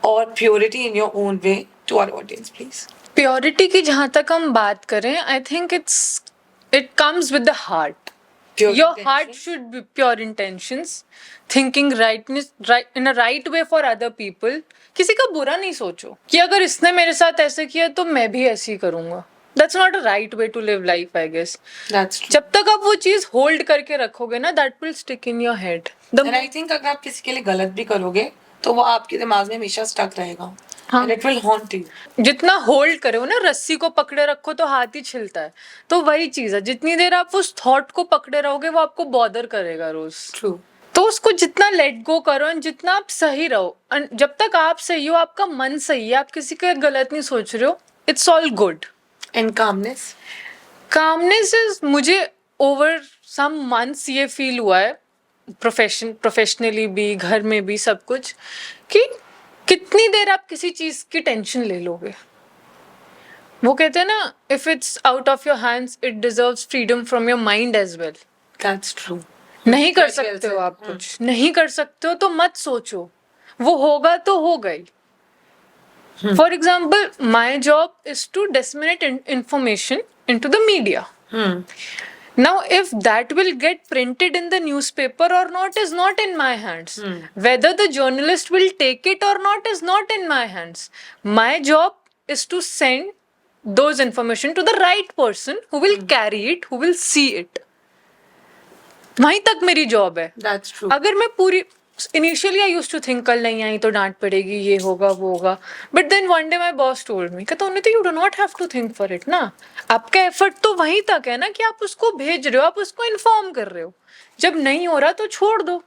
A: or purity in your own way to our audience, please.
B: Purity की जहाँ तक हम बात करें, I think it comes with the heart.
A: Pure
B: your
A: intention.
B: Heart should be pure intentions, thinking in a right way for other people. किसी का बुरा नहीं सोचो कि अगर इसने मेरे साथ ऐसे किया तो मैं भी ऐसे ही करूंगा। That's not a right way to live life, I guess.
A: That's true.
B: जब तक आप वो चीज होल्ड करके रखोगे ना, that will stick in your head.
A: And I think अगर आप किसी के लिए गलत भी करोगे तो वो आपके दिमाग में हमेशा स्टक रहेगा।
B: हाँ।
A: And it will haunt you.
B: जितना होल्ड करे हो ना, रस्सी को पकड़े रखो तो हाथ ही छिलता है, तो वही चीज है, जितनी देर आप उस थॉट को पकड़े रहोगे वो आपको बॉदर करेगा रोज।
A: True.
B: तो उसको जितना लेट गो करो, and जितना आप सही रहो, and जब तक आप सही हो, आपका मन सही है, आप किसी का गलत नहीं सोच रहे हो, it's all good.
A: And calmness.
B: Calmness is, मुझे ओवर सम मंथ्स ये फील हुआ है, प्रोफेशनली भी, घर में भी, सब कुछ, कि कितनी देर आप किसी चीज की टेंशन ले लोगे। वो कहते हैं ना, if it's out of your hands it deserves freedom from your mind as well.
A: That's true.
B: नहीं कर
A: Very well
B: सकते हो
A: said.
B: आप कुछ, नहीं कर सकते हो तो मत सोचो, वो होगा तो हो गई। For example, my job is to disseminate information into the media. Now, if that will get printed in the newspaper or not is not in my hands. Whether the journalist will take it or not is not in my hands. My job is to send those information to the right person who will carry it, who will see it. वहीं तक मेरी job है।
A: That's true.
B: अगर मैं पूरी initially I used to think कल नहीं आई तो डांट पड़ेगी, ये होगा वो होगा, but then one day my boss told me, कहता उन्हें तो you do not have to think for it ना, आपका एफर्ट तो वहीं तक है ना कि आप उसको भेज रहे हो, आप उसको इन्फॉर्म कर रहे हो, जब नहीं हो रहा तो छोड़ दो,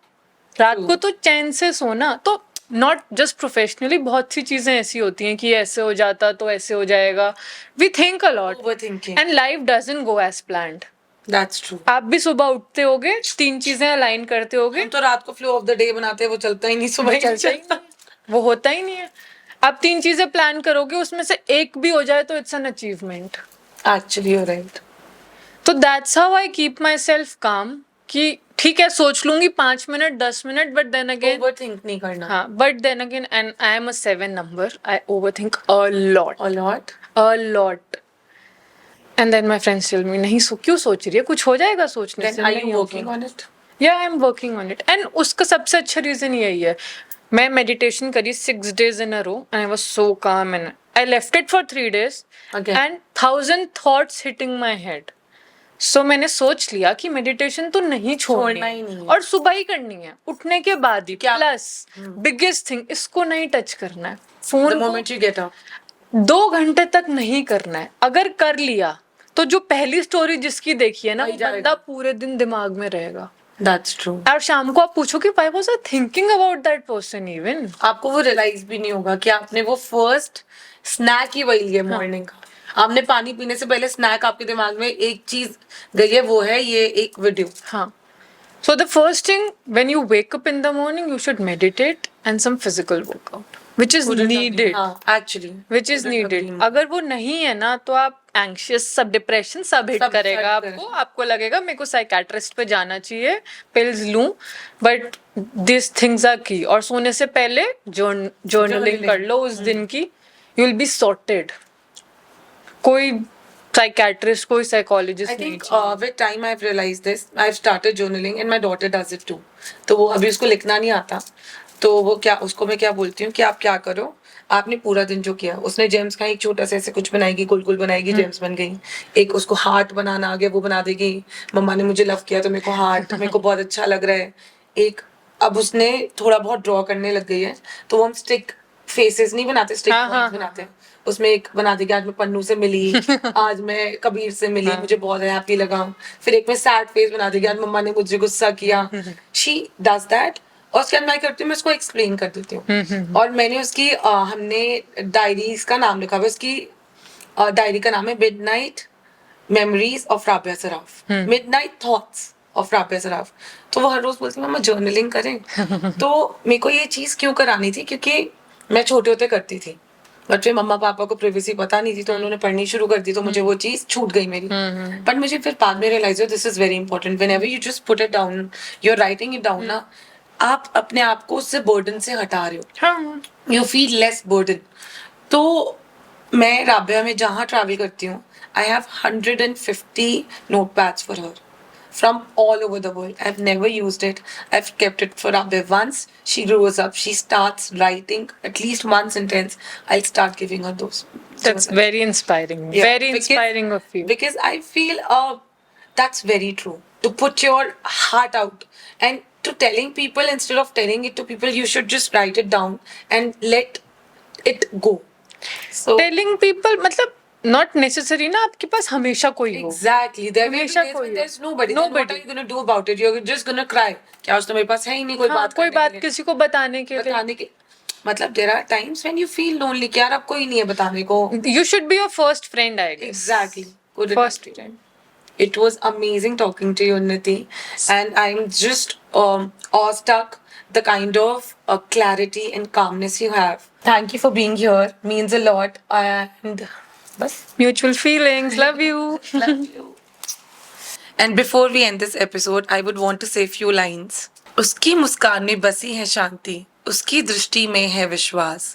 B: रात को तो चैन से सोना। तो नॉट जस्ट प्रोफेशनली, बहुत सी चीजें ऐसी होती हैं कि ऐसे हो जाता तो ऐसे हो जाएगा, we think a lot
A: Overthinking.
B: And life doesn't go as planned.
A: That's true.
B: आप भी सुबह उठते होगे, 3 चीजें अलाइन करते होगे,
A: हम तो रात को फ्लो ऑफ द डे बनाते हैं, वो चलता ही नहीं, सुबह ही
B: चलता ही
A: चलता।
B: नहीं, वो होता ही नहीं है। आप 3 चीजें प्लान करोगे, उसमें से एक भी हो जाए तो it's an achievement.
A: Actually, you're right.
B: तो that's how I keep my self calm, कि ठीक है सोच लूंगी 5 minute 10 minute, but then again,
A: Overthink नहीं करना.
B: हाँ, but then again, and I am a 7 number, I overthink a lot,
A: A lot.
B: A lot. And then my friends tell me, नहीं क्यों सोच रही है, कुछ हो जाएगा सोचने
A: Then
B: से,
A: are
B: नहीं
A: you
B: होगा।
A: working on it?
B: या I am working on it, and उसका सबसे अच्छा रीजन यही है, मैं मेडिटेशन करी 6 days in a row and I was so calm, and I left it for 3 days
A: Again.
B: and 1000 thoughts hitting my head. So मैंने सोच लिया कि मेडिटेशन तो नहीं छोड़नी
A: छोड़ना ही नहीं है।
B: और सुबह ही करनी है, उठने के बाद ही।
A: क्या?
B: प्लस बिगेस्ट थिंग, इसको नहीं टच करना है,
A: The
B: फोन को
A: moment you get up.
B: 2 घंटे तक नहीं करना है। अगर कर लिया तो जो पहली स्टोरी जिसकी देखी है ना,
A: वही
B: वो
A: जाएगा।
B: बंदा पूरे दिन दिमाग में रहेगा,
A: That's true.
B: और शाम को आप पूछो कि why was I thinking about that person even?
A: आपको वो रियलाइज भी नहीं होगा कि आपने वो फर्स्ट स्नैक ही वही लिया मॉर्निंग का। आपने पानी पीने से पहले स्नैक आपके दिमाग में एक चीज गई है, वो है ये एक वीडियो।
B: हाँ। So the first thing, when you wake up in the morning, you should meditate and some physical workout, which is needed.
A: हाँ, actually.
B: Which is
A: Couldn't agree
B: needed.
A: more.
B: अगर वो नहीं है ना, तो आप एंग्शियस, सब डिप्रेशन सब हिट
A: सब
B: करेगा
A: hit
B: आपको,
A: करेगा।
B: आपको लगेगा मेरे को साइकेट्रिस्ट पे जाना चाहिए, पिल्स लूं, बट दिस थिंग्स आर की। और सोने से पहले जर्नलिंग कर लो उस दिन की, you will be sorted. कोई psychiatrist, कोई psychologist
A: I
B: नहीं
A: think
B: चाहिए.
A: with time I've realized this. I've started journaling and my daughter does it too. तो वो अभी उसको लिखना नहीं आता, तो वो क्या, उसको मैं क्या बोलती हूँ कि आप क्या करो, आपने पूरा दिन जो किया, उसने जेम्स का एक छोटा सा ऐसे कुछ बनाएगी, कुल बनाएगी, जेम्स बन गई. एक उसको हार्ट बनाना आ गया, वो बना देगी. मम्मा ने मुझे लव किया तो मेरे को हार्ट, मेरे को बहुत अच्छा लग रहा है. एक अब उसने थोड़ा बहुत ड्रॉ करने लग गई है, तो वो हम स्टिक फेसेस नहीं बनाते, स्टिक
B: हाँ, हाँ,
A: बनाते हैं. उसमें एक बना देगी, आज मैं पन्नू से मिली, आज मैं कबीर से मिली, मुझे बहुत हैप्पी लगा. फिर एक में सैड फेस बना देगी, आज मम्मा ने मुझे गुस्सा किया. She does that. और उसके बाद मैं करती हूँ, मैं उसको एक्सप्लेन कर देती हूँ. और मैंने उसकी हमने डायरीज का नाम लिखा हुआ है. उसकी डायरी का नाम है midnight memories of Rabia Saraf, midnight thoughts of Rabia Saraf. तो वो हर रोज बोलती है मम्मा जर्नलिंग करें. तो मेरे को ये चीज क्यों करानी थी, क्योंकि मैं छोटे होते करती थी, बट फिर मम्मा पापा को प्राइवेसी पता नहीं थी, तो उन्होंने पढ़नी शुरू कर दी, तो मुझे वो चीज छूट गई मेरी. बट मुझे फिर बाद में रियलाइज हुआ this is very important. Whenever you just put it down, you are writing it down ना, आप अपने आप को उससे बर्डन से हटा रहे हो.
B: हाँ.
A: You feel less burden. तो मैं राबिया में जहाँ ट्रैवल करती हूँ, I have 150 notepads for her from all over the world. I've never used it. I've kept it for Rabia. Once she grows up, she starts writing at least one sentence, I'll start giving her those.
B: That's very inspiring.
A: Yeah,
B: Very inspiring of you.
A: Because I feel that's very true. To put your heart out and to telling people, instead of telling it to people, you should just write it down and let it go. So
B: Telling people मतलब not necessary ना आपके पास हमेशा कोई हो.
A: exactly, there will be
B: हमेशा
A: days
B: कोई
A: when
B: हो.
A: there's nobody. Then what
B: Nobody.
A: are you gonna do about it? You're just gonna cry. क्या आज तो मेरे पास है ही नहीं कोई
B: हाँ,
A: बात
B: कोई
A: करने
B: बात
A: के लिए,
B: किसी को बताने के लिए.
A: बताने के. मतलब there are times when you feel lonely कि यार अब कोई नहीं है बताने को.
B: You should be your first friend, I guess.
A: Exactly. Couldn't
B: First
A: agree then. It was amazing talking to you, Unnati, and I'm just awestruck the kind of clarity and calmness you have. Thank you for being here. Means a lot. And bas.
B: Mutual feelings. Love you.
A: Love you. And before we end this episode, I would want to say a few lines. उसकी मुस्कान में बसी है शांति, उसकी दृष्टि में है विश्वास,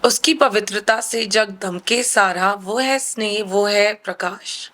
A: उसकी पवित्रता से जग धमके सारा, वो है स्नेह, वो है प्रकाश.